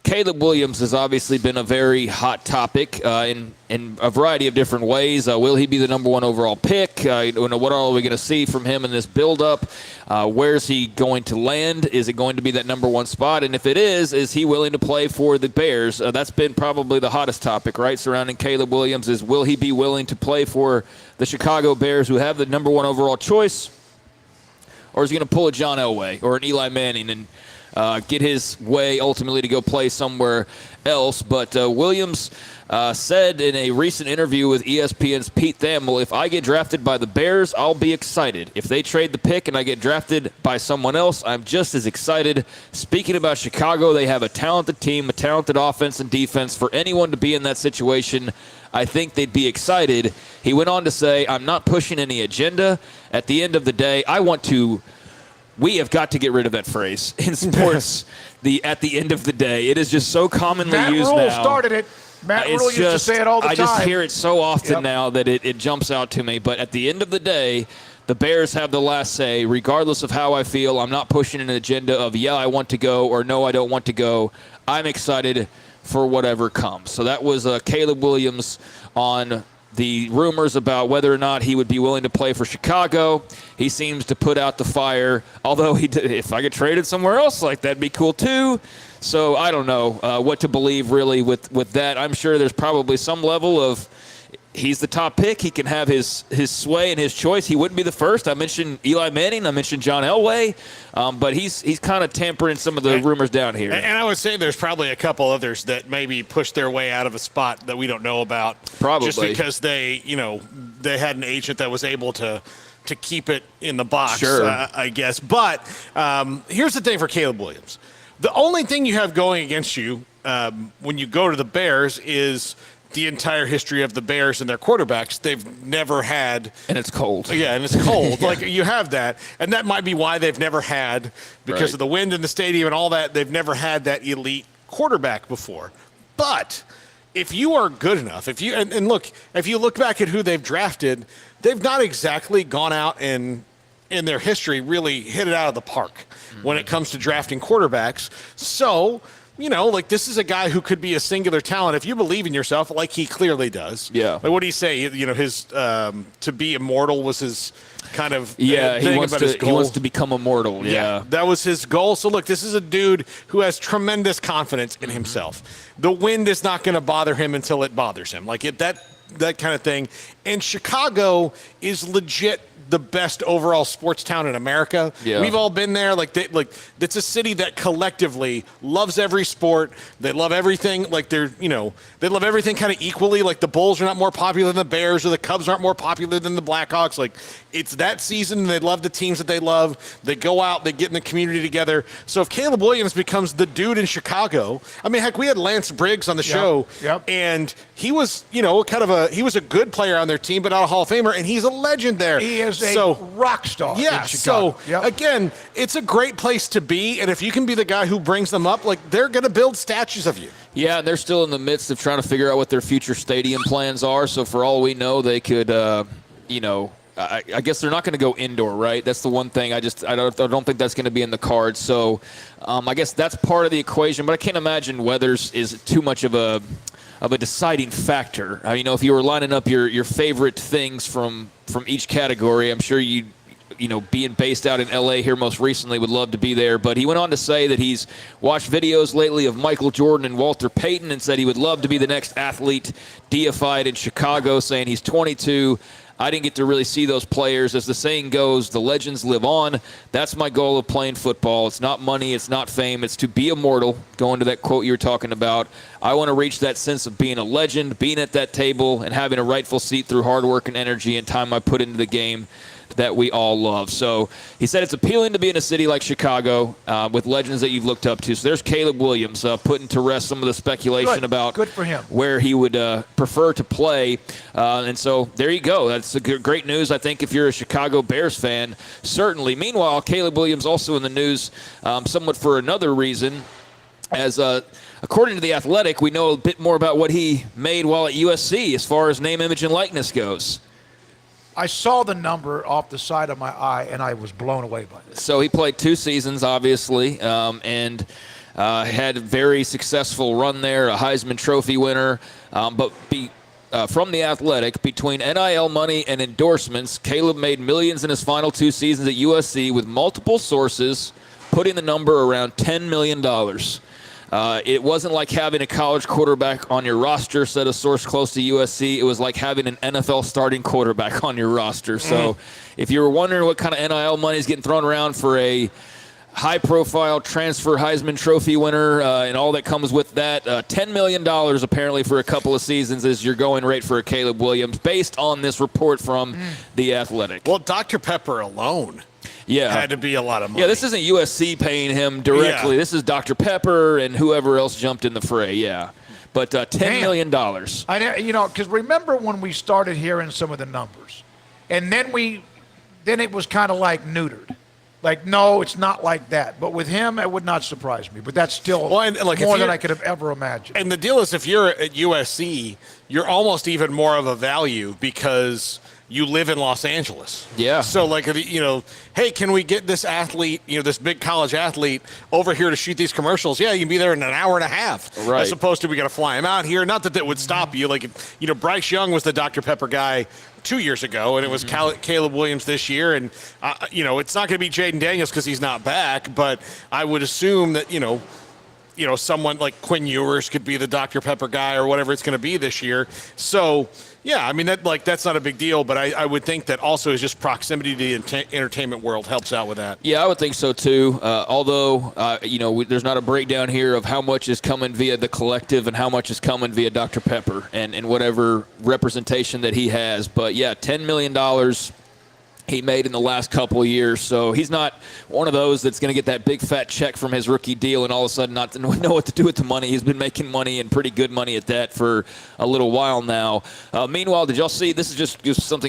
Caleb Williams has obviously been a very hot topic in a variety of different ways. Will he be the number one overall pick? What are we going to see from him in this build-up? Where's he going to land? Is it going to be that number one spot? And if it is he willing to play for the Bears? That's been probably the hottest topic, right, surrounding Caleb Williams, is will he be willing to play for the Chicago Bears, who have the number one overall choice? Or is he going to pull a John Elway or an Eli Manning and get his way ultimately to go play somewhere else? But Williams said in a recent interview with ESPN's Pete Thamel, if I get drafted by the Bears, I'll be excited. If they trade the pick and I get drafted by someone else, I'm just as excited. Speaking about Chicago, they have a talented team, a talented offense and defense. For anyone to be in that situation, I think they'd be excited. He went on to say, I'm not pushing any agenda. At the end of the day, we have got to get rid of that phrase in sports. At the end of the day, it is just so commonly used now. Matt Rule started it. Matt Rule used to say it all the time. I just hear it so often now that it jumps out to me. But at the end of the day, the Bears have the last say. Regardless of how I feel, I'm not pushing an agenda of, yeah, I want to go, or no, I don't want to go. I'm excited for whatever comes. So that was Caleb Williams on the rumors about whether or not he would be willing to play for Chicago. He seems to put out the fire, although if I get traded somewhere else, that'd be cool too. So I don't know what to believe really with that. I'm sure there's probably some level of he's the top pick. He can have his sway and his choice. He wouldn't be the first. I mentioned Eli Manning. I mentioned John Elway. But he's kind of tempering some of the rumors down here. And I would say there's probably a couple others that maybe pushed their way out of a spot that we don't know about. Probably. Just because they had an agent that was able to keep it in the box, sure. I guess. But here's the thing for Caleb Williams. The only thing you have going against you when you go to the Bears is the entire history of the Bears and their quarterbacks. They've never had. And it's cold. Yeah, and it's cold. You have that. And that might be why they've never had, because of the wind in the stadium and all that, they've never had that elite quarterback before. But if you are good enough, if you look back at who they've drafted, they've not exactly gone out and in their history really hit it out of the park when it comes to drafting quarterbacks. So, this is a guy who could be a singular talent if you believe in yourself, like he clearly does. Yeah. What do you say? His to be immortal was his kind of thing. He wants to become immortal. Yeah, that was his goal. So look, this is a dude who has tremendous confidence in himself. The wind is not going to bother him until it bothers him. That kind of thing. And Chicago is legit the best overall sports town in America. Yeah. We've all been there. It's a city that collectively loves every sport. They love everything. They love everything kind of equally. The Bulls are not more popular than the Bears, or the Cubs aren't more popular than the Blackhawks. It's that season. They love the teams that they love. They go out. They get in the community together. So if Caleb Williams becomes the dude in Chicago, heck, we had Lance Briggs on the show, and he was, he was a good player on their team, but not a Hall of Famer, and he's a legend there. He is a rock star in Chicago. So, again, it's a great place to be, and if you can be the guy who brings them up, they're going to build statues of you. Yeah, they're still in the midst of trying to figure out what their future stadium plans are, so for all we know, they could, I guess they're not going to go indoor, right? That's the one thing. I don't think that's going to be in the cards. So I guess that's part of the equation, but I can't imagine weather's is too much of a deciding factor. If you were lining up your favorite things from each category, I'm sure being based out in L.A. here most recently would love to be there. But he went on to say that he's watched videos lately of Michael Jordan and Walter Payton and said he would love to be the next athlete deified in Chicago, saying he's 22. I didn't get to really see those players. As the saying goes, the legends live on. That's my goal of playing football. It's not money. It's not fame. It's to be immortal, going to that quote you were talking about. I want to reach that sense of being a legend, being at that table, and having a rightful seat through hard work and energy and time I put into the game that we all love. So he said it's appealing to be in a city like Chicago with legends that you've looked up to. So there's Caleb Williams putting to rest some of the speculation about good for him, where he would prefer to play. And so there you go. That's great news, I think, if you're a Chicago Bears fan, certainly. Meanwhile, Caleb Williams also in the news somewhat for another reason. As according to The Athletic, we know a bit more about what he made while at USC as far as name, image, and likeness goes. I saw the number off the side of my eye, and I was blown away by this. So he played 2 seasons, obviously, and had a very successful run there, a Heisman Trophy winner. From The Athletic, between NIL money and endorsements, Caleb made millions in his final 2 seasons at USC, with multiple sources putting the number around $10 million. It wasn't like having a college quarterback on your roster, said a source close to USC. It was like having an NFL starting quarterback on your roster. So if you were wondering what kind of NIL money is getting thrown around for a high-profile transfer Heisman Trophy winner and all that comes with that, $10 million apparently for a couple of seasons is your going rate for a Caleb Williams, based on this report from The Athletic. Well, Dr. Pepper alone had to be a lot of money. Yeah, this isn't USC paying him directly. Yeah. This is Dr. Pepper and whoever else jumped in the fray, But $10 million. Because remember when we started hearing some of the numbers, and then it was kind of like neutered. Like, no, it's not like that. But with him, it would not surprise me. But that's still more than I could have ever imagined. And the deal is, if you're at USC, you're almost even more of a value because you live in Los Angeles. Yeah. So, hey, can we get this athlete, this big college athlete over here to shoot these commercials? Yeah, you can be there in an hour and a half. Right. As opposed to we got to fly him out here. Not that would stop you. Bryce Young was the Dr. Pepper guy 2 years ago, and it was Caleb Williams this year. And, it's not going to be Jaden Daniels because he's not back, but I would assume that, someone like Quinn Ewers could be the Dr. Pepper guy or whatever it's going to be this year. So, yeah, I mean, that's not a big deal, but I would think that also is just proximity to the entertainment world helps out with that. Yeah, I would think so too. Although, there's not a breakdown here of how much is coming via the collective and how much is coming via Dr. Pepper and whatever representation that he has. But yeah, $10 million he made in the last couple of years. So he's not one of those that's going to get that big fat check from his rookie deal and all of a sudden not know what to do with the money. He's been making money, and pretty good money at that, for a little while now. Meanwhile, did y'all see, this is just something